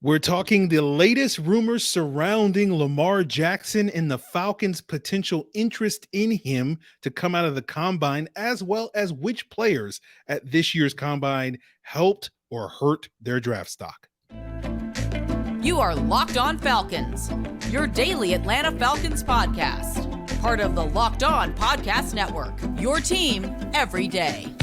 We're talking the latest rumors surrounding Lamar Jackson and the Falcons' potential interest in him to come out of the combine, as well as which players at this year's combine helped or hurt their draft stock. You are Locked On Falcons, your daily Atlanta Falcons podcast. Part of the Locked On Podcast Network, your team every day.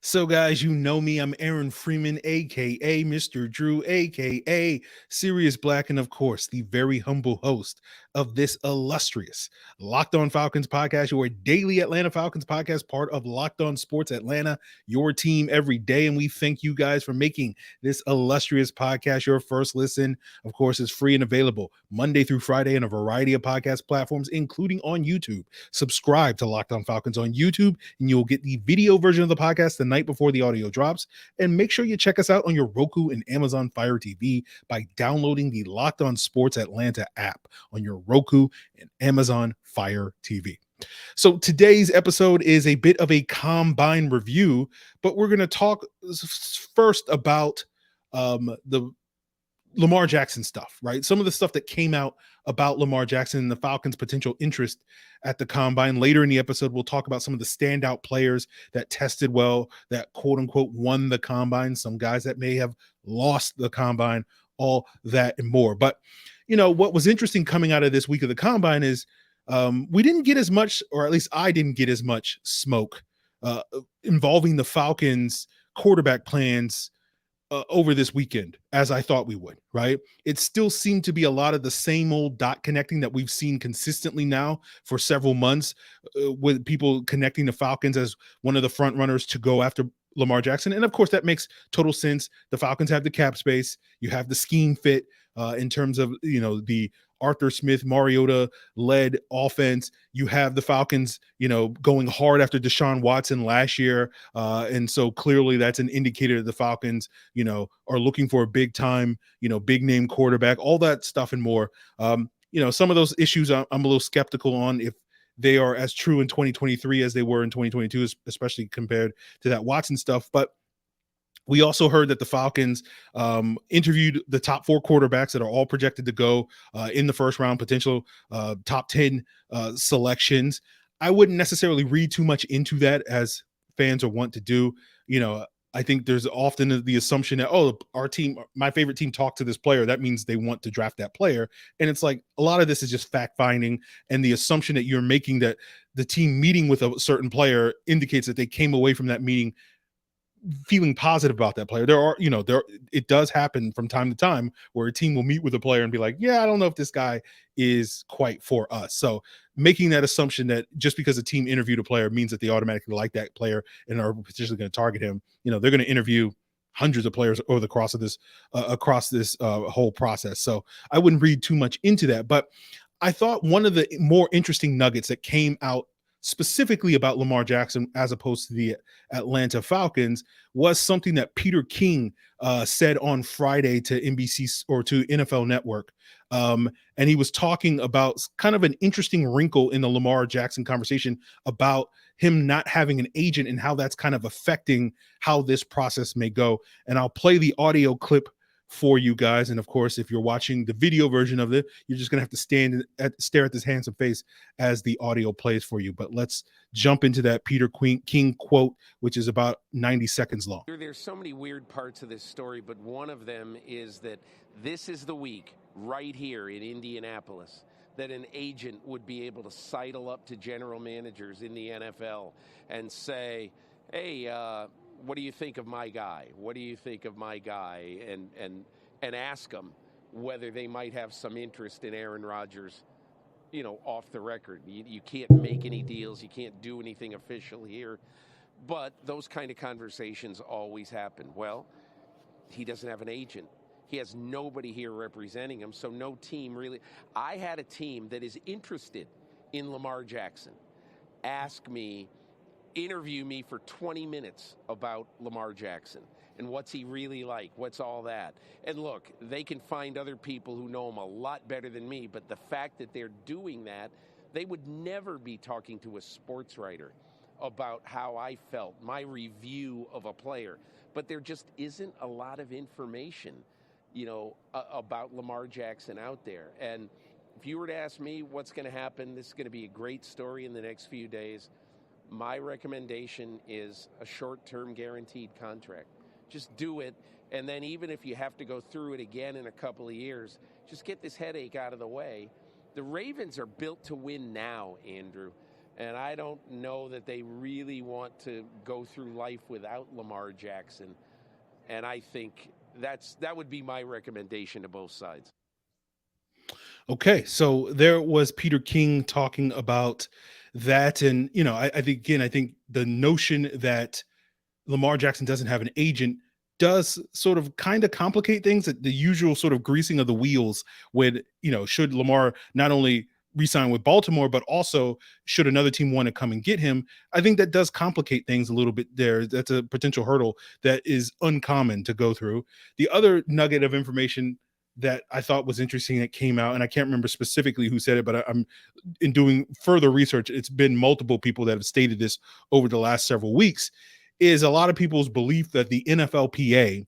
So, guys, you know me. I'm Aaron Freeman, a.k.a. Mr. Drew, a.k.a. Sirius Black, and, of course, the very humble host of this illustrious Locked On Falcons podcast, your daily Atlanta Falcons podcast, part of Locked On Sports Atlanta, your team every day. And we thank you guys for making this illustrious podcast your first listen. Of course, it's free and available Monday through Friday on a variety of podcast platforms, including on YouTube. Subscribe to Locked On Falcons on YouTube, and you'll get the video version of the podcast the night before the audio drops. And make sure you check us out on your Roku and Amazon Fire TV by downloading the Locked On Sports Atlanta app on your Roku and Amazon Fire TV. So today's episode is a bit of a combine review, but we're going to talk first about the Lamar Jackson stuff, right? Some of the stuff that came out about Lamar Jackson and the Falcons' potential interest at the combine. Later in the episode, we'll talk about some of the standout players that tested well, that quote unquote won the combine, some guys that may have lost the combine, all that and more. But, you know, what was interesting coming out of this week of the combine is we didn't get as much, or at least I didn't get as much smoke involving the Falcons' quarterback plans over this weekend as I thought we would, right? It still seemed to be a lot of the same old dot connecting that we've seen consistently now for several months, with people connecting the Falcons as one of the front runners to go after Lamar Jackson. And of course, that makes total sense. The Falcons have the cap space. You have the scheme fit in terms of, you know, the Arthur Smith, Mariota led offense. You have the Falcons, you know, going hard after Deshaun Watson last year. And so clearly that's an indicator that the Falcons, you know, are looking for a big time, you know, big name quarterback, all that stuff and more. You know, some of those issues I'm a little skeptical on if they are as true in 2023 as they were in 2022, especially compared to that Watson stuff. But we also heard that the Falcons interviewed the top 4 quarterbacks that are all projected to go in the first round, potential top 10 selections. I wouldn't necessarily read too much into that, as fans are wont to do. You know, I think there's often the assumption that, oh, our team, my favorite team, talked to this player. That means they want to draft that player. And it's like a lot of this is just fact finding, and the assumption that you're making that the team meeting with a certain player indicates that they came away from that meeting feeling positive about that player. It does happen from time to time where a team will meet with a player and be like, yeah, I don't know if this guy is quite for us. So making that assumption that just because a team interviewed a player means that they automatically like that player and are potentially going to target him. You know, they're going to interview hundreds of players over the course of this whole process. So I wouldn't read too much into that. But I thought one of the more interesting nuggets that came out specifically about Lamar Jackson as opposed to the Atlanta Falcons was something that Peter King said on Friday to NBC or to NFL Network. And he was talking about kind of an interesting wrinkle in the Lamar Jackson conversation about him not having an agent and how that's kind of affecting how this process may go. And I'll play the audio clip for you guys. And of course, if you're watching the video version of it, you're just gonna have to stare at this handsome face as the audio plays for you. But let's jump into that Peter King quote, which is about 90 seconds long. There's so many weird parts of this story, but one of them is that this is the week right here in Indianapolis that an agent would be able to sidle up to general managers in the NFL and say, hey, what do you think of my guy? What do you think of my guy? And ask them whether they might have some interest in Aaron Rodgers, you know, off the record. You can't make any deals. You can't do anything official here. But those kind of conversations always happen. Well, he doesn't have an agent. He has nobody here representing him, so no team really. I had a team that is interested in Lamar Jackson ask me, interview me for 20 minutes about Lamar Jackson. and what's he really like, what's all that. And look, they can find other people who know him a lot better than me, but the fact that they're doing that, they would never be talking to a sports writer about how I felt, my review of a player. But there just isn't a lot of information, about Lamar Jackson out there. And if you were to ask me what's going to happen, this is going to be a great story in the next few days. My recommendation is a short-term guaranteed contract. Just do it, and then even if you have to go through it again in a couple of years, just get this headache out of the way. The Ravens are built to win now, Andrew, and I don't know that they really want to go through life without Lamar Jackson, and I think that would be my recommendation to both sides. Okay, so there was Peter King talking about that, and I think the notion that Lamar Jackson doesn't have an agent does sort of kind of complicate things. That the usual sort of greasing of the wheels when should Lamar not only re-sign with Baltimore, but also should another team want to come and get him. I think that does complicate things a little bit there. That's a potential hurdle that is uncommon to go through. The other nugget of information that I thought was interesting that came out, and I can't remember specifically who said it, but I'm in doing further research, it's been multiple people that have stated this over the last several weeks, is a lot of people's belief that the NFLPA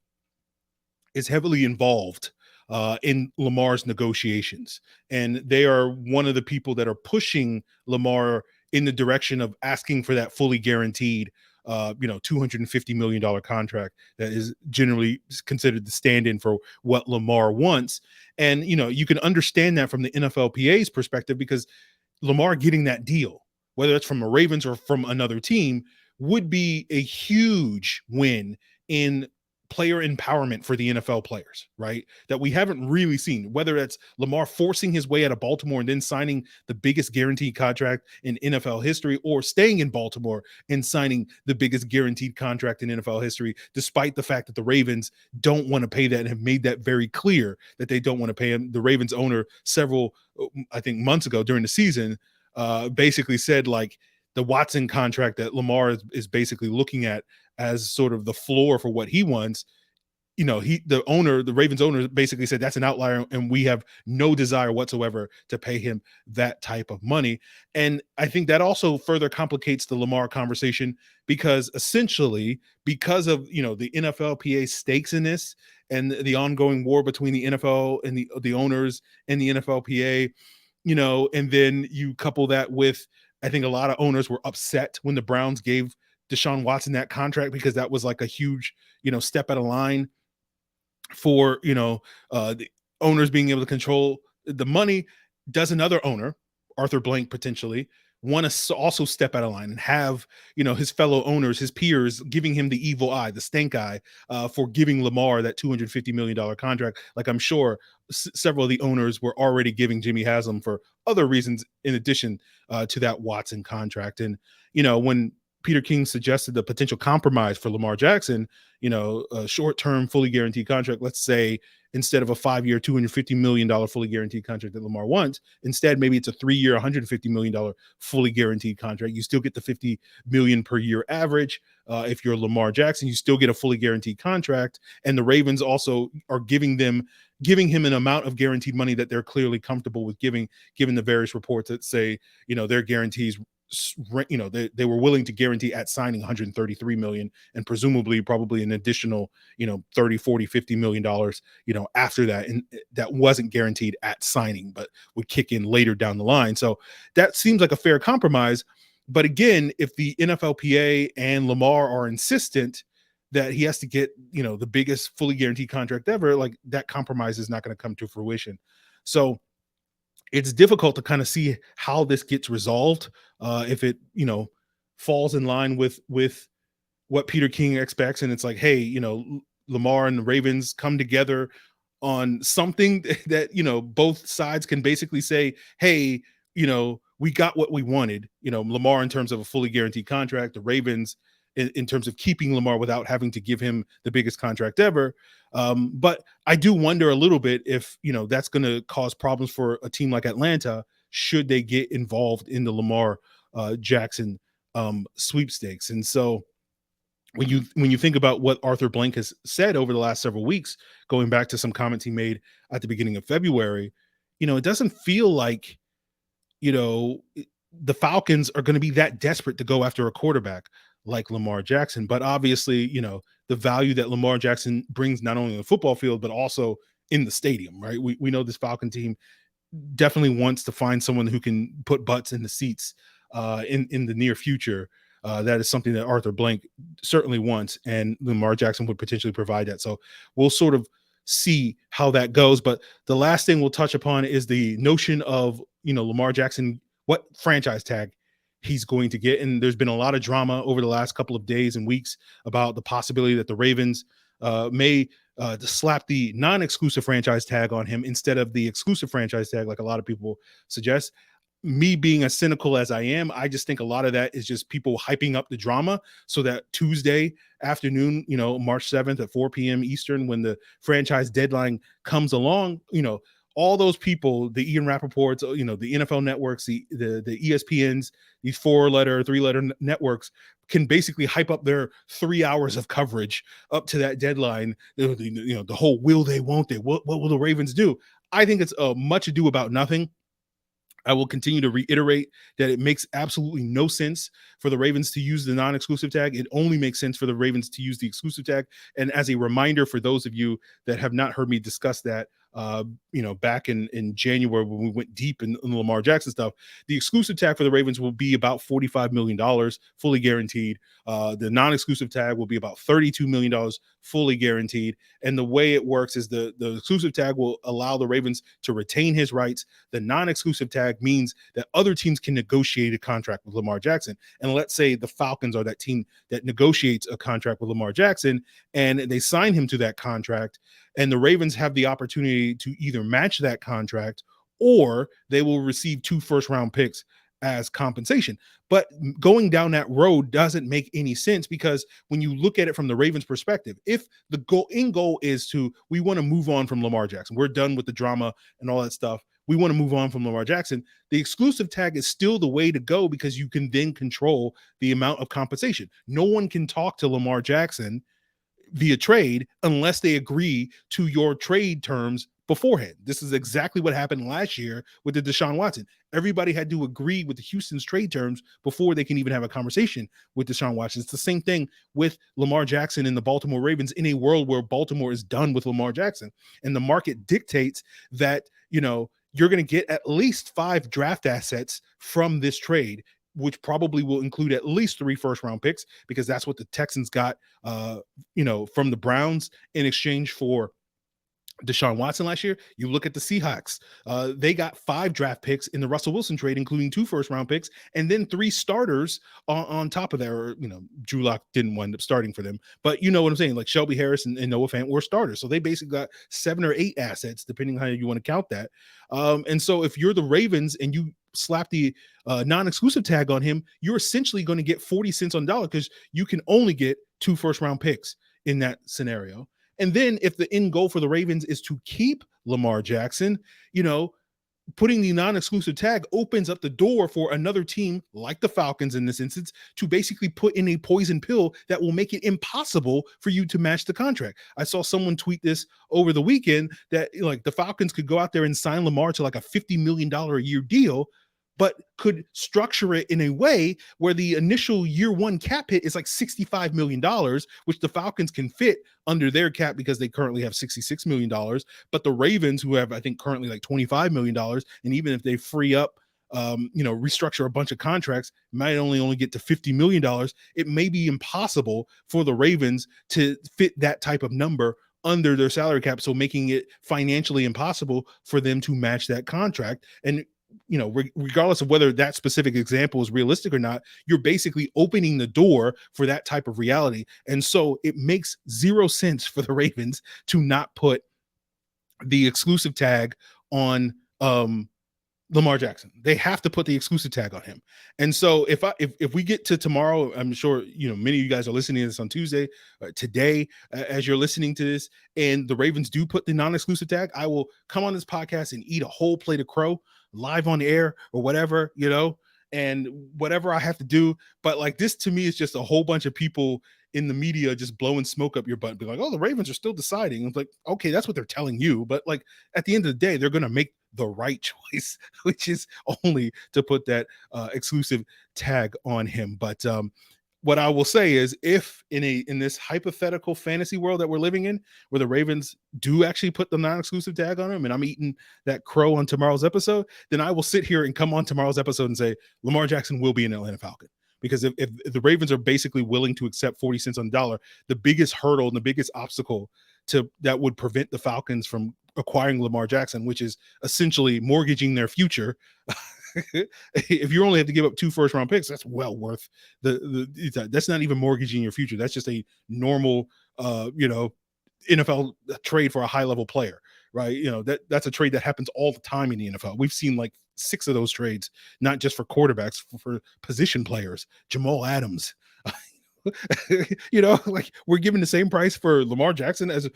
is heavily involved in Lamar's negotiations. And they are one of the people that are pushing Lamar in the direction of asking for that fully guaranteed $250 million contract that is generally considered the stand-in for what Lamar wants. And, you can understand that from the NFLPA's perspective, because Lamar getting that deal, whether it's from the Ravens or from another team, would be a huge win in player empowerment for the NFL players, right? That we haven't really seen, whether it's Lamar forcing his way out of Baltimore and then signing the biggest guaranteed contract in NFL history, or staying in Baltimore and signing the biggest guaranteed contract in NFL history, despite the fact that the Ravens don't want to pay that and have made that very clear that they don't want to pay him. The Ravens owner several, I think, months ago during the season basically said, like, the Watson contract that Lamar is basically looking at as sort of the floor for what he wants. The Ravens owner basically said that's an outlier, and we have no desire whatsoever to pay him that type of money. And I think that also further complicates the Lamar conversation, because essentially, because of the NFLPA stakes in this and the ongoing war between the NFL and the owners and the NFLPA, and then you couple that with, I think a lot of owners were upset when the Browns gave Deshaun Watson that contract, because that was like a huge, step out of line for, the owners being able to control the money. Does another owner, Arthur Blank, potentially want to also step out of line and have, his fellow owners, his peers, giving him the evil eye, the stank eye, for giving Lamar that $250 million contract? Like, I'm sure several of the owners were already giving Jimmy Haslam for other reasons in addition to that Watson contract. And, when Peter King suggested the potential compromise for Lamar Jackson, a short-term fully guaranteed contract, let's say instead of a 5-year, $250 million fully guaranteed contract that Lamar wants, instead, maybe it's a 3-year, $150 million fully guaranteed contract. You still get the $50 million per year average. If you're Lamar Jackson, you still get a fully guaranteed contract. And the Ravens also are giving him an amount of guaranteed money that they're clearly comfortable with giving, given the various reports that say, their guarantees, they were willing to guarantee at signing $133 million, and presumably probably an additional, $30, $40, $50 million, after that. And that wasn't guaranteed at signing, but would kick in later down the line. So that seems like a fair compromise. But again, if the NFLPA and Lamar are insistent that he has to get, the biggest fully guaranteed contract ever, like, that compromise is not going to come to fruition. So it's difficult to kind of see how this gets resolved, if it, falls in line with what Peter King expects. And it's like, hey, Lamar and the Ravens come together on something that, both sides can basically say, hey, we got what we wanted, Lamar in terms of a fully guaranteed contract, the Ravens in terms of keeping Lamar without having to give him the biggest contract ever. But I do wonder a little bit if, that's going to cause problems for a team like Atlanta, should they get involved in the Lamar Jackson sweepstakes. And so when you think about what Arthur Blank has said over the last several weeks, going back to some comments he made at the beginning of February, it doesn't feel like, the Falcons are going to be that desperate to go after a quarterback like Lamar Jackson. But obviously, the value that Lamar Jackson brings not only on the football field, but also in the stadium, right? We know this Falcon team definitely wants to find someone who can put butts in the seats in the near future. That is something that Arthur Blank certainly wants, and Lamar Jackson would potentially provide that. So we'll sort of see how that goes. But the last thing we'll touch upon is the notion of, Lamar Jackson, what franchise tag he's going to get. And there's been a lot of drama over the last couple of days and weeks about the possibility that the Ravens may to slap the non-exclusive franchise tag on him instead of the exclusive franchise tag, like a lot of people suggest. Me being as cynical as I am, I just think a lot of that is just people hyping up the drama so that Tuesday afternoon, March 7th at 4 p.m. Eastern, when the franchise deadline comes along, all those people, the Ian Rappaports, the NFL networks, the ESPNs, these 3-letter networks can basically hype up their 3 hours of coverage up to that deadline. The whole will they, won't they? What will the Ravens do? I think it's much ado about nothing. I will continue to reiterate that it makes absolutely no sense for the Ravens to use the non-exclusive tag. It only makes sense for the Ravens to use the exclusive tag. And as a reminder for those of you that have not heard me discuss that, back in January when we went deep in the Lamar Jackson stuff, the exclusive tag for the Ravens will be about $45 million, fully guaranteed. The non-exclusive tag will be about $32 million, fully guaranteed. And the way it works is the exclusive tag will allow the Ravens to retain his rights. The non-exclusive tag means that other teams can negotiate a contract with Lamar Jackson. And let's say the Falcons are that team that negotiates a contract with Lamar Jackson and they sign him to that contract, and the Ravens have the opportunity to either match that contract or they will receive 2 first-round picks as compensation. But going down that road doesn't make any sense, because when you look at it from the Ravens perspective, if the goal is we want to move on from Lamar Jackson, we're done with the drama and all that stuff, we want to move on from Lamar Jackson, the exclusive tag is still the way to go, because you can then control the amount of compensation. No one can talk to Lamar Jackson via trade unless they agree to your trade terms beforehand. This is exactly what happened last year with the Deshaun Watson. Everybody had to agree with the Houston's trade terms before they can even have a conversation with Deshaun Watson. It's the same thing with Lamar Jackson and the Baltimore Ravens, in a world where Baltimore is done with Lamar Jackson. And the market dictates that, you're going to get at least 5 draft assets from this trade, which probably will include at least 3 first-round picks, because that's what the Texans got, from the Browns in exchange for Deshaun Watson last year. You look at the Seahawks, they got 5 draft picks in the Russell Wilson trade, including 2 first-round picks, and then 3 starters on top of that. Or, Drew Lock didn't wind up starting for them, but you know what I'm saying? Like Shelby Harris and Noah Fant were starters. So they basically got 7 or 8 assets, depending on how you want to count that. And so if you're the Ravens and you slap the non-exclusive tag on him, you're essentially going to get 40 cents on the dollar, because you can only get 2 first-round picks in that scenario. And then if the end goal for the Ravens is to keep Lamar Jackson, putting the non-exclusive tag opens up the door for another team like the Falcons in this instance to basically put in a poison pill that will make it impossible for you to match the contract. I saw someone tweet this over the weekend that like the Falcons could go out there and sign Lamar to like a $50 million a year deal, but could structure it in a way where the initial year 1 cap hit is like $65 million, which the Falcons can fit under their cap because they currently have $66 million. But the Ravens, who have, I think, currently like $25 million, and even if they free up, restructure a bunch of contracts, might only get to $50 million. It may be impossible for the Ravens to fit that type of number under their salary cap, so making it financially impossible for them to match that contract. And regardless of whether that specific example is realistic or not, you're basically opening the door for that type of reality. And so it makes 0 sense for the Ravens to not put the exclusive tag on Lamar Jackson. They have to put the exclusive tag on him. And so if we get to tomorrow, I'm sure, many of you guys are listening to this on Tuesday, today, as you're listening to this, and the Ravens do put the non-exclusive tag, I will come on this podcast and eat a whole plate of crow live on the air or whatever, and whatever I have to do. But like, this to me is just a whole bunch of people in the media just blowing smoke up your butt, be like, oh, the Ravens are still deciding. It's like, okay, that's what they're telling you. But like at the end of the day, they're going to make the right choice, which is only to put that exclusive tag on him. But what I will say is, if in this hypothetical fantasy world that we're living in, where the Ravens do actually put the non-exclusive tag on him, and I'm eating that crow on tomorrow's episode, then I will sit here and come on tomorrow's episode and say Lamar Jackson will be an Atlanta Falcon. Because if the Ravens are basically willing to accept 40 cents on the dollar, the biggest hurdle and the biggest obstacle that would prevent the Falcons from acquiring Lamar Jackson, which is essentially mortgaging their future. If you only have to give up 2 first-round picks, that's well worth that's not even mortgaging your future. That's just a normal, NFL trade for a high-level player, right? That's a trade that happens all the time in the NFL. We've seen like 6 of those trades, not just for quarterbacks, for position players. Jamal Adams. Like we're giving the same price for Lamar Jackson as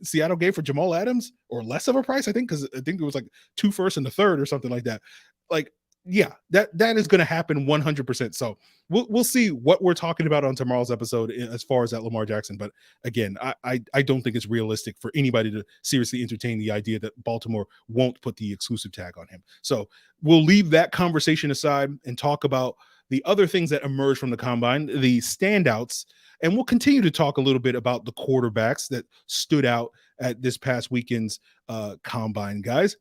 Seattle gave for Jamal Adams, or less of a price, I think, because I think it was like 2 firsts and a third or something like that. Like, yeah, that is going to happen 100%. So we'll see what we're talking about on tomorrow's episode as far as that Lamar Jackson. But again, I don't think it's realistic for anybody to seriously entertain the idea that Baltimore won't put the exclusive tag on him. So we'll leave that conversation aside and talk about the other things that emerged from the combine, the standouts, and we'll continue to talk a little bit about the quarterbacks that stood out at this past weekend's combine, guys.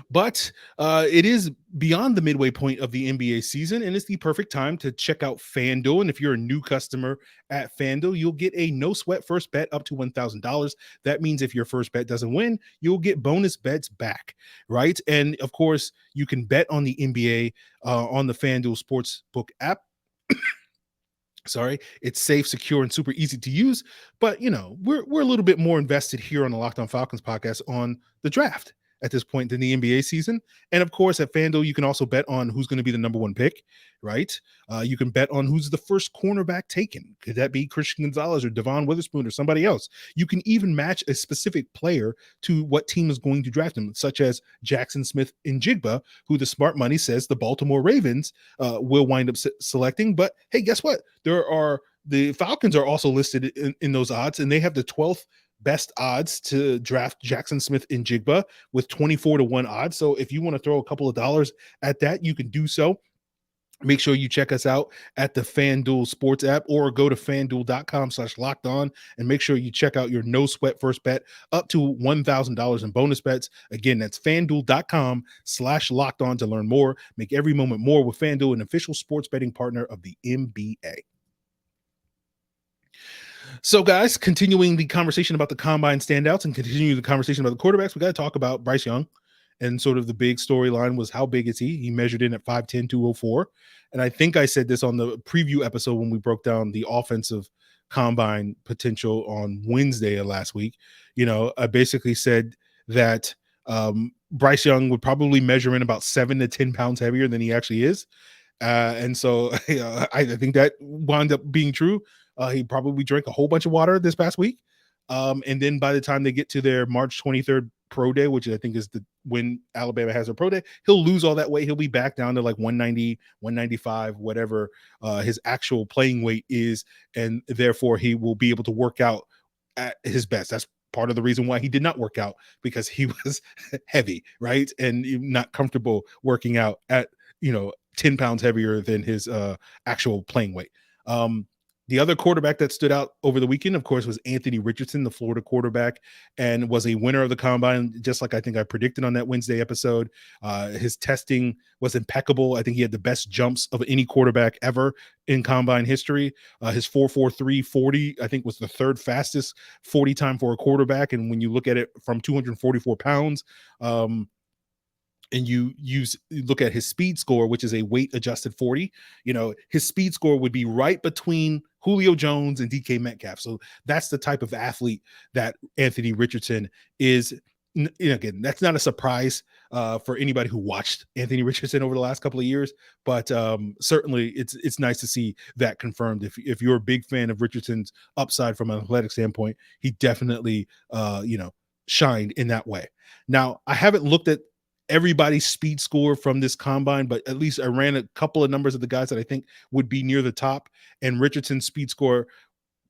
But it is beyond the midway point of the NBA season, and it's the perfect time to check out FanDuel. And if you're a new customer at FanDuel, you'll get a no-sweat first bet up to $1,000. That means if your first bet doesn't win, you'll get bonus bets back, right? And, of course, you can bet on the NBA on the FanDuel Sportsbook app. Sorry, it's safe, secure, and super easy to use. But, we're a little bit more invested here on the Locked On Falcons podcast on the draft at this point in the NBA season. And of course, at FanDuel, you can also bet on who's going to be the number 1 pick, right? You can bet on who's the first cornerback taken. Could that be Christian Gonzalez or Devon Witherspoon or somebody else? You can even match a specific player to what team is going to draft him, such as Jackson Smith-Njigba, who the smart money says the Baltimore Ravens will wind up selecting. But hey, guess what? The Falcons are also listed in those odds, and they have the 12th best odds to draft Jackson Smith-Njigba with 24-1 odds. So if you want to throw a couple of dollars at that, you can do so. Make sure you check us out at the FanDuel Sports app, or go to FanDuel.com/lockedon and make sure you check out your no sweat first bet up to $1,000 in bonus bets. Again, that's FanDuel.com/lockedon to learn more. Make every moment more with FanDuel, an official sports betting partner of the NBA. So, guys, continuing the conversation about the combine standouts and continuing the conversation about the quarterbacks, we got to talk about Bryce Young. And sort of the big storyline was, how big is he? He measured in at 5'10", 204. And I think I said this on the preview episode when we broke down the offensive combine potential on Wednesday of last week. I basically said that Bryce Young would probably measure in about 7 to 10 pounds heavier than he actually is. And so I think that wound up being true. He probably drank a whole bunch of water this past week. And then by the time they get to their March 23rd pro day, which I think is when Alabama has their pro day, he'll lose all that weight. He'll be back down to like 190, 195, whatever his actual playing weight is. And therefore he will be able to work out at his best. That's part of the reason why he did not work out, because he was heavy, right? And not comfortable working out at, 10 pounds heavier than his actual playing weight. The other quarterback that stood out over the weekend, of course, was Anthony Richardson, the Florida quarterback, and was a winner of the combine, just like I think I predicted on that Wednesday episode. His testing was impeccable. I think he had the best jumps of any quarterback ever in combine history. His 4.43 40, I think, was the 3rd fastest 40 time for a quarterback. And when you look at it from 244 pounds, and you look at his speed score, which is a weight adjusted 40, his speed score would be right between Julio Jones and DK Metcalf. So that's the type of athlete that Anthony Richardson is. Again, that's not a surprise for anybody who watched Anthony Richardson over the last couple of years, but certainly it's nice to see that confirmed. If you're a big fan of Richardson's upside from an athletic standpoint, he definitely shined in that way. Now, I haven't looked at everybody's speed score from this combine, but at least I ran a couple of numbers of the guys that I think would be near the top. And Richardson's speed score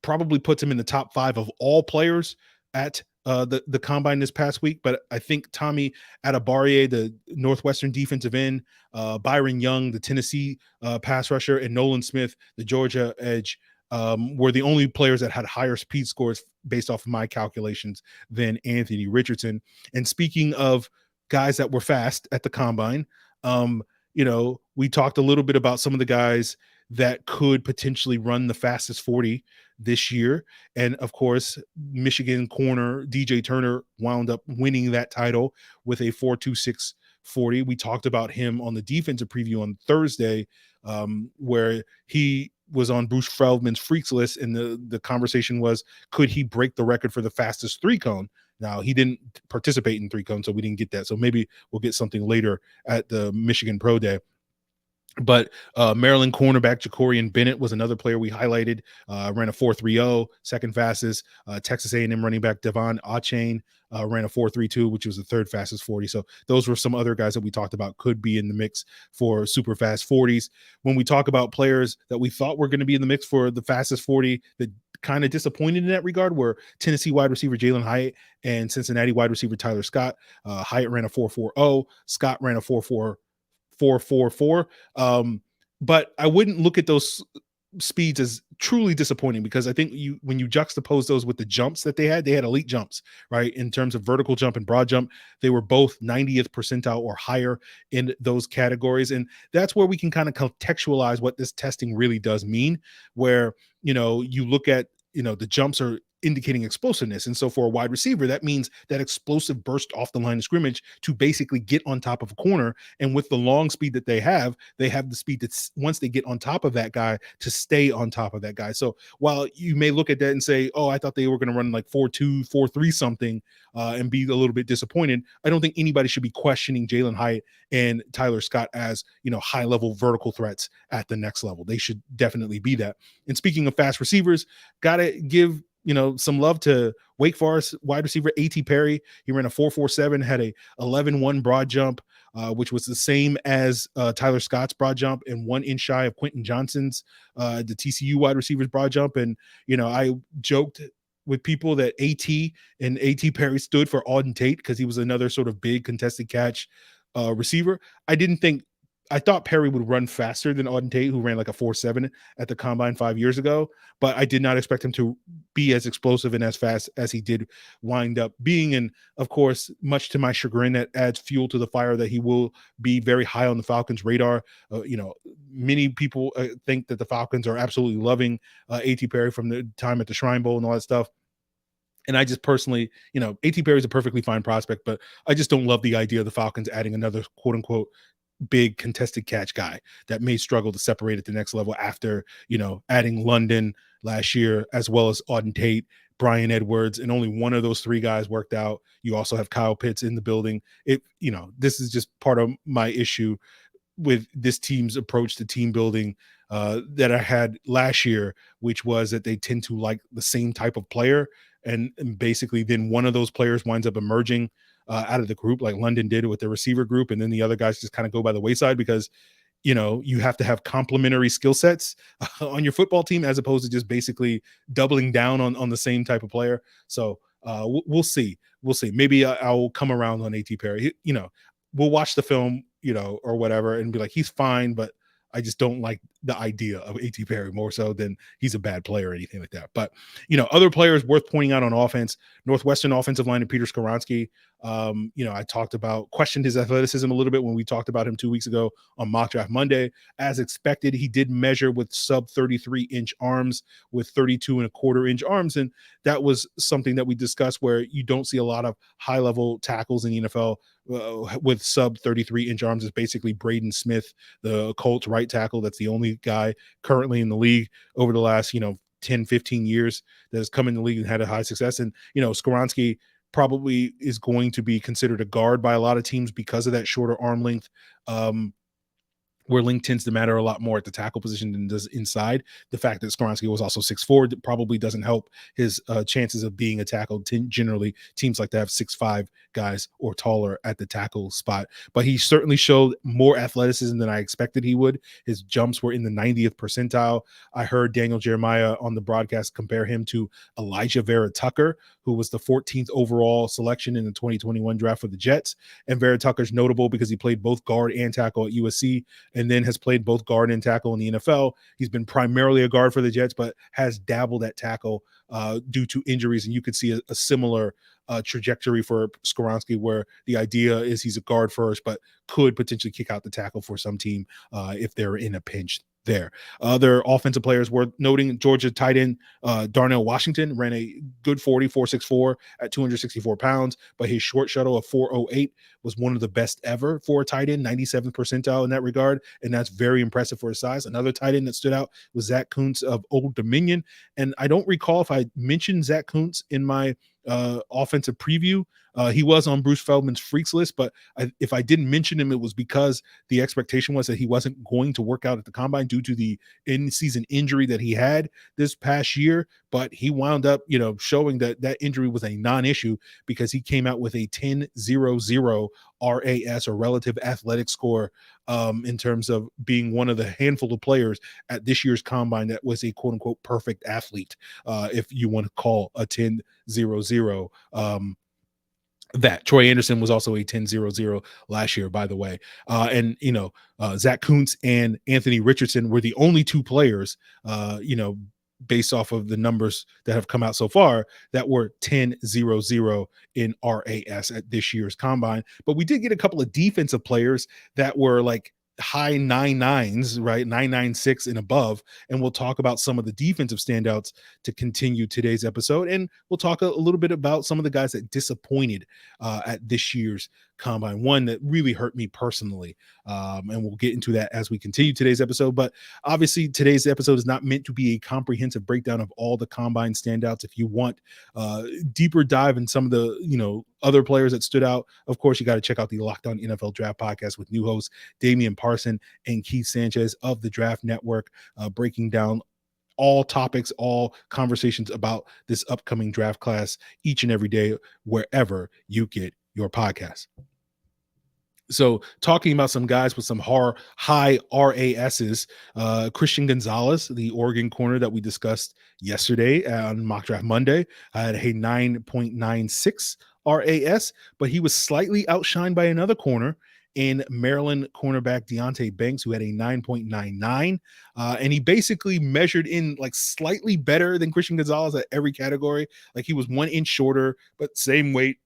probably puts him in the top 5 of all players at the combine this past week. But I think Tommy Adebawore, the Northwestern defensive end, Byron Young, the Tennessee pass rusher, and Nolan Smith, the Georgia edge, were the only players that had higher speed scores based off of my calculations than Anthony Richardson. And speaking of guys that were fast at the combine, we talked a little bit about some of the guys that could potentially run the fastest 40 this year. And of course, Michigan corner DJ Turner wound up winning that title with a 4.26 40. We talked about him on the defensive preview on Thursday, where he was on Bruce Feldman's freaks list. And the conversation was, could he break the record for the fastest 3-cone? Now, he didn't participate in 3-cone, so we didn't get that. So maybe we'll get something later at the Michigan Pro Day. But Maryland cornerback Jacorian Bennett was another player we highlighted. Ran a 4.30, second fastest. Texas A&M running back Devon Achane ran a 4.32, which was the third fastest 40. So those were some other guys that we talked about could be in the mix for super fast 40s. When we talk about players that we thought were going to be in the mix for the fastest 40, that kind of disappointed in that regard were Tennessee wide receiver Jalin Hyatt and Cincinnati wide receiver Tyler Scott. Hyatt ran a 4.40. Scott ran a 4.44. But I wouldn't look at those speeds as truly disappointing, because I think when you juxtapose those with the jumps that they had elite jumps, right? In terms of vertical jump and broad jump, they were both 90th percentile or higher in those categories. And that's where we can kind of contextualize what this testing really does mean, where, you look at, the jumps are indicating explosiveness. And so for a wide receiver, that means that explosive burst off the line of scrimmage to basically get on top of a corner. And with the long speed that they have the speed that's, once they get on top of that guy, to stay on top of that guy. So while you may look at that and say, oh, I thought they were going to run like 4.2, 4.3 something, and be a little bit disappointed, I don't think anybody should be questioning Jalin Hyatt and Tyler Scott as, high level vertical threats at the next level. They should definitely be that. And speaking of fast receivers, got to give some love to Wake Forest wide receiver A.T. Perry. He ran a 4.47, had a 11.1 broad jump, which was the same as Tyler Scott's broad jump, and 1 inch shy of Quentin Johnson's, the TCU wide receiver's broad jump. And, I joked with people that A.T. and A.T. Perry stood for Auden Tate, because he was another sort of big contested catch receiver. I thought Perry would run faster than Auden Tate, who ran like a 4.7 at the combine 5 years ago, but I did not expect him to be as explosive and as fast as he did wind up being. And of course, much to my chagrin, that adds fuel to the fire that he will be very high on the Falcons' radar. Many people think that the Falcons are absolutely loving A.T. Perry from the time at the Shrine Bowl and all that stuff. And I just personally, A.T. Perry is a perfectly fine prospect, but I just don't love the idea of the Falcons adding another quote unquote big contested catch guy that may struggle to separate at the next level after, adding London last year, as well as Auden Tate, Brian Edwards, and only one of those 3 guys worked out. You also have Kyle Pitts in the building. This is just part of my issue with this team's approach to team building that I had last year, which was that they tend to like the same type of player. And basically then one of those players winds up emerging out of the group, like London did with the receiver group. And then the other guys just kind of go by the wayside, because, you have to have complementary skill sets on your football team, as opposed to just basically doubling down on the same type of player. So we'll see. Maybe I'll come around on A.T. Perry. We'll watch the film, or whatever, and be like, he's fine, but I just don't like the idea of A.T. Perry more so than he's a bad player or anything like that. But, other players worth pointing out on offense, Northwestern offensive line and Peter Skoronski. I questioned his athleticism a little bit when we talked about him 2 weeks ago on Mock Draft Monday. As expected, he did measure with sub 33-inch arms, with 32.25-inch arms. And that was something that we discussed, where you don't see a lot of high-level tackles in the NFL with sub 33-inch arms. Is basically Braden Smith, the Colts right tackle. That's the only guy currently in the league over the last, 10, 15 years that has come in the league and had a high success. And, Skoronski probably is going to be considered a guard by a lot of teams because of that shorter arm length. where length tends to matter a lot more at the tackle position than does inside. The fact that Skoronski was also 6'4" probably doesn't help his chances of being a tackle. Generally, teams like to have 6'5" guys or taller at the tackle spot. But he certainly showed more athleticism than I expected he would. His jumps were in the 90th percentile. I heard Daniel Jeremiah on the broadcast compare him to Elijah Vera Tucker, who was the 14th overall selection in the 2021 draft for the Jets. And Vera Tucker's notable because he played both guard and tackle at USC, and then has played both guard and tackle in the NFL. He's been primarily a guard for the Jets, but has dabbled at tackle due to injuries. And you could see a similar trajectory for Skoronski, where the idea is he's a guard first, but could potentially kick out the tackle for some team if they're in a pinch there. Other offensive players worth noting: Georgia tight end Darnell Washington ran a good 4.64 at 264 pounds, but his short shuttle of 4.08 was one of the best ever for a tight end, 97th percentile in that regard, and that's very impressive for his size. Another tight end that stood out was Zach Kuntz of Old Dominion, and I don't recall if I mentioned Zach Kuntz in my offensive preview. He was on Bruce Feldman's freaks list, but if I didn't mention him, it was because the expectation was that he wasn't going to work out at the combine due to the in-season injury that he had this past year. But he wound up, showing that that injury was a non-issue, because he came out with a 10.00 RAS, or relative athletic score, in terms of being one of the handful of players at this year's combine that was a quote-unquote perfect athlete, if you want to call a 10.00 that. Troy Anderson was also a 10.00 last year, by the way. Zach Kuntz and Anthony Richardson were the only two players, based off of the numbers that have come out so far, that were 10.00 in RAS at this year's combine. But we did get a couple of defensive players that were like high 9.9s, right? 9.96 and above. And we'll talk about some of the defensive standouts to continue today's episode. And we'll talk a little bit about some of the guys that disappointed at this year's combine, one that really hurt me personally. And we'll get into that as we continue today's episode. But obviously today's episode is not meant to be a comprehensive breakdown of all the combine standouts. If you want deeper dive in some of the, other players that stood out, of course, you got to check out the Locked On NFL Draft podcast with new hosts Damian Parson and Keith Sanchez of the Draft Network, breaking down all topics, all conversations about this upcoming draft class each and every day, wherever you get your podcasts. So talking about some guys with some high RASs, Christian Gonzalez, the Oregon corner that we discussed yesterday on Mock Draft Monday, had a 9.96 RAS, but he was slightly outshined by another corner in Maryland cornerback Deonte Banks, who had a 9.99. And he basically measured in like slightly better than Christian Gonzalez at every category. Like he was 1 inch shorter, but same weight.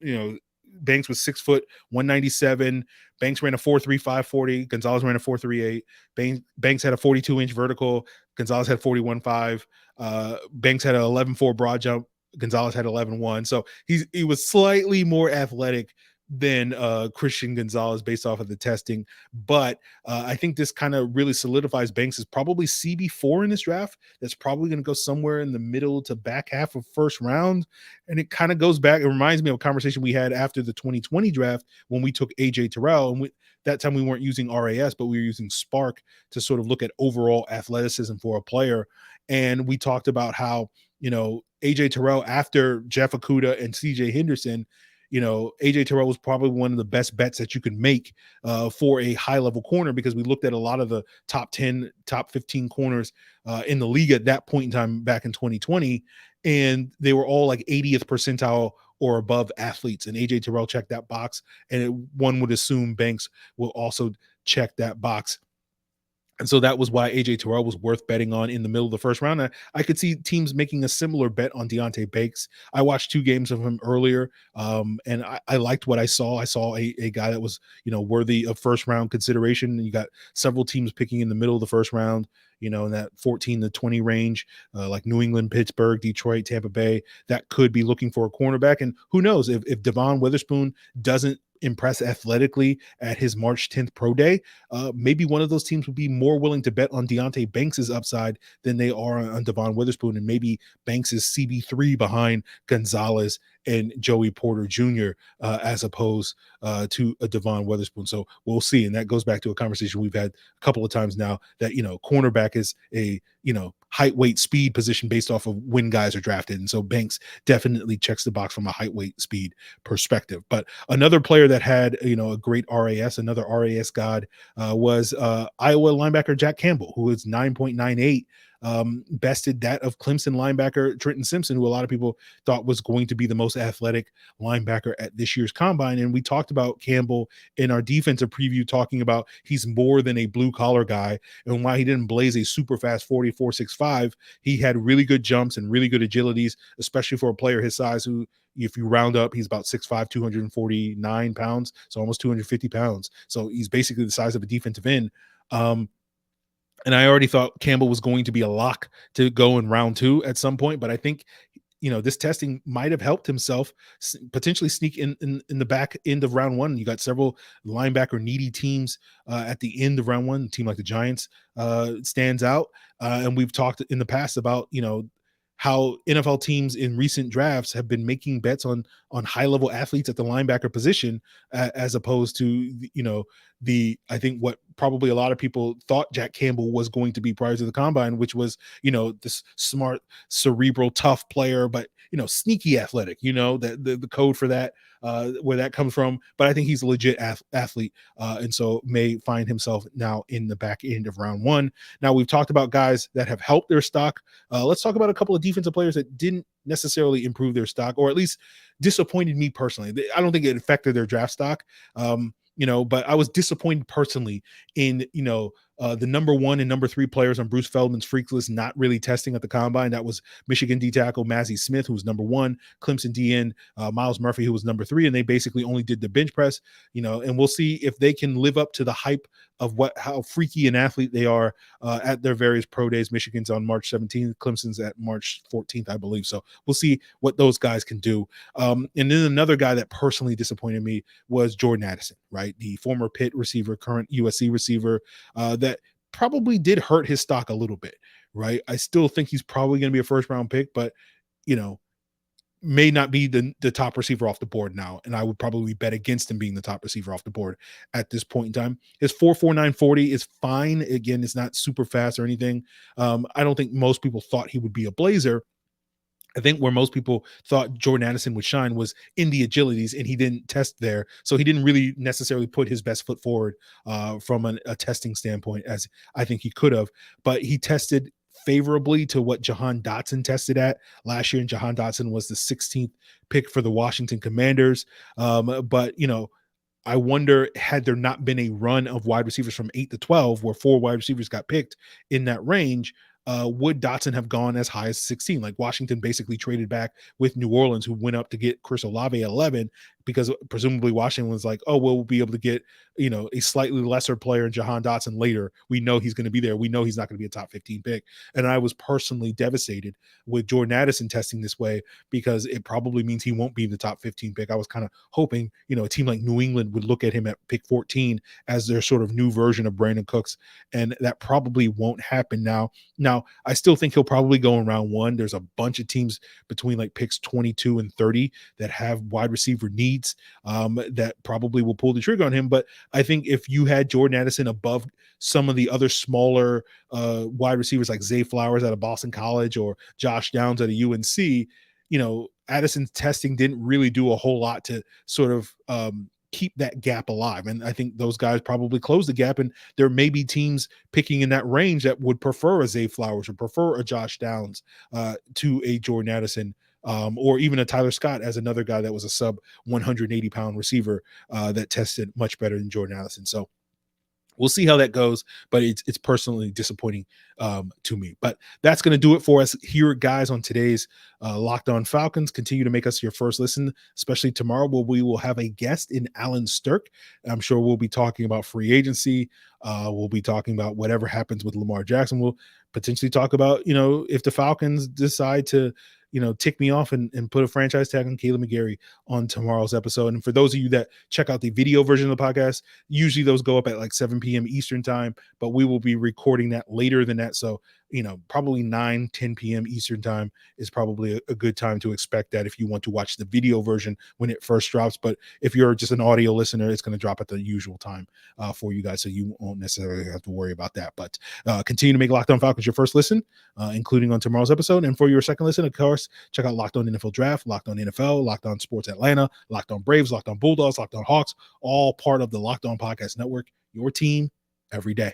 Banks was 6 foot, 197. Banks ran a 4.35 40. Gonzalez ran a 4.38. Banks had a 42-inch vertical. Gonzalez had 41.5. Banks had an 11.4 broad jump. Gonzalez had 11.1. So he was slightly more athletic than Christian Gonzalez based off of the testing. But I think this kind of really solidifies Banks as probably CB4 in this draft. That's probably going to go somewhere in the middle to back half of first round. And it kind of goes back. It reminds me of a conversation we had after the 2020 draft when we took AJ Terrell. And that time we weren't using RAS, but we were using Spark to sort of look at overall athleticism for a player. And we talked about how, AJ Terrell, after Jeff Okudah and CJ Henderson, AJ Terrell was probably one of the best bets that you could make for a high-level corner, because we looked at a lot of the top 10, top 15 corners in the league at that point in time back in 2020, and they were all like 80th percentile or above athletes. And AJ Terrell checked that box, and one would assume Banks will also check that box. And so that was why AJ Terrell was worth betting on in the middle of the first round. I could see teams making a similar bet on Deonte Banks. I watched 2 games of him earlier, and I liked what I saw. I saw a guy that was, worthy of first round consideration. You got several teams picking in the middle of the first round, in that 14 to 20 range, like New England, Pittsburgh, Detroit, Tampa Bay, that could be looking for a cornerback. And who knows, if Devon Witherspoon doesn't impress athletically at his March 10th pro day, maybe one of those teams would be more willing to bet on Deonte Banks's upside than they are on Devon Witherspoon, and maybe Banks is CB3 behind Gonzalez and Joey Porter Jr. As opposed to a Devon Witherspoon. So we'll see. And that goes back to a conversation we've had a couple of times now that, cornerback is a, height, weight, speed position based off of when guys are drafted. And so Banks definitely checks the box from a height, weight, speed perspective. But another player that had, a great RAS, another RAS god, was Iowa linebacker Jack Campbell, who is 9.98. Bested that of Clemson linebacker Trenton Simpson, who a lot of people thought was going to be the most athletic linebacker at this year's combine. And we talked about Campbell in our defensive preview, talking about he's more than a blue collar guy. And why he didn't blaze a super fast 44.65, he had really good jumps and really good agilities, especially for a player his size, who, if you round up, he's about 6'5", 249 pounds, so almost 250 pounds. So he's basically the size of a defensive end. And I already thought Campbell was going to be a lock to go in round 2 at some point, but I think, this testing might have helped himself potentially sneak in the back end of round 1. You got several linebacker needy teams at the end of round 1. A team like the Giants stands out. And we've talked in the past about, how NFL teams in recent drafts have been making bets on high level athletes at the linebacker position, as opposed to, I think what probably a lot of people thought Jack Campbell was going to be prior to the combine, which was, this smart, cerebral, tough player, but, sneaky athletic, that the code for that, where that comes from. But I think he's a legit athlete. And so may find himself now in the back end of round 1. Now we've talked about guys that have helped their stock. Let's talk about a couple of defensive players that didn't necessarily improve their stock, or at least disappointed me personally. I don't think it affected their draft stock. But I was disappointed personally in, the number 1 and number 3 players on Bruce Feldman's freak list not really testing at the combine. That was Michigan D tackle Mazi Smith, who was number 1, Clemson D end Miles Murphy, who was number 3, and they basically only did the bench press, and we'll see if they can live up to the hype of how freaky an athlete they are at their various pro days. Michigan's on March 17th, Clemson's at March 14th, I believe. So we'll see what those guys can do. And then another guy that personally disappointed me was Jordan Addison, right? The former Pitt receiver, current USC receiver, that probably did hurt his stock a little bit, right? I still think he's probably going to be a first round pick, but, may not be the top receiver off the board now. And I would probably bet against him being the top receiver off the board at this point in time. His 4.49 40 is fine. Again, it's not super fast or anything. I don't think most people thought he would be a blazer. I think where most people thought Jordan Addison would shine was in the agilities, and he didn't test there. So he didn't really necessarily put his best foot forward from a testing standpoint, as I think he could have. But he tested favorably to what Jahan Dotson tested at last year. And Jahan Dotson was the 16th pick for the Washington Commanders. But, I wonder, had there not been a run of wide receivers from 8 to 12, where 4 wide receivers got picked in that range, would Dotson have gone as high as 16? Like, Washington basically traded back with New Orleans, who went up to get Chris Olave at 11, because presumably Washington was like, oh, we'll be able to get, a slightly lesser player in Jahan Dotson later. We know he's going to be there. We know he's not going to be a top 15 pick. And I was personally devastated with Jordan Addison testing this way, because it probably means he won't be the top 15 pick. I was kind of hoping, a team like New England would look at him at pick 14 as their sort of new version of Brandon Cooks. And that probably won't happen now. Now, I still think he'll probably go in round 1. There's a bunch of teams between like picks 22 and 30 that have wide receiver needs that probably will pull the trigger on him. But I think if you had Jordan Addison above some of the other smaller wide receivers like Zay Flowers out of Boston College or Josh Downs at a UNC, Addison's testing didn't really do a whole lot to sort of keep that gap alive. And I think those guys probably close the gap, and there may be teams picking in that range that would prefer a Zay Flowers or prefer a Josh Downs to a Jordan Addison, or even a Tyler Scott as another guy that was a sub 180 pound receiver that tested much better than Jordan Addison. So we'll see how that goes, but it's personally disappointing to me. But that's going to do it for us here, guys, on today's Locked On Falcons. Continue to make us your first listen, especially tomorrow, where we will have a guest in Alan Stirk. I'm sure we'll be talking about free agency. We'll be talking about whatever happens with Lamar Jackson. We'll potentially talk about, if the Falcons decide to, tick me off and put a franchise tag on Caleb McGarry on tomorrow's episode. And for those of you that check out the video version of the podcast, usually those go up at like 7 p.m. Eastern time, but we will be recording that later than that. So, probably 9-10 p.m. Eastern time is probably a good time to expect that if you want to watch the video version when it first drops. But if you're just an audio listener, it's going to drop at the usual time for you guys, so you won't necessarily have to worry about that. But continue to make Locked On Falcons your first listen, including on tomorrow's episode. And for your second listen, of course, check out Locked On NFL Draft, Locked On NFL, Locked On Sports Atlanta, Locked On Braves, Locked On Bulldogs, Locked On Hawks, all part of the Locked On Podcast Network, your team every day.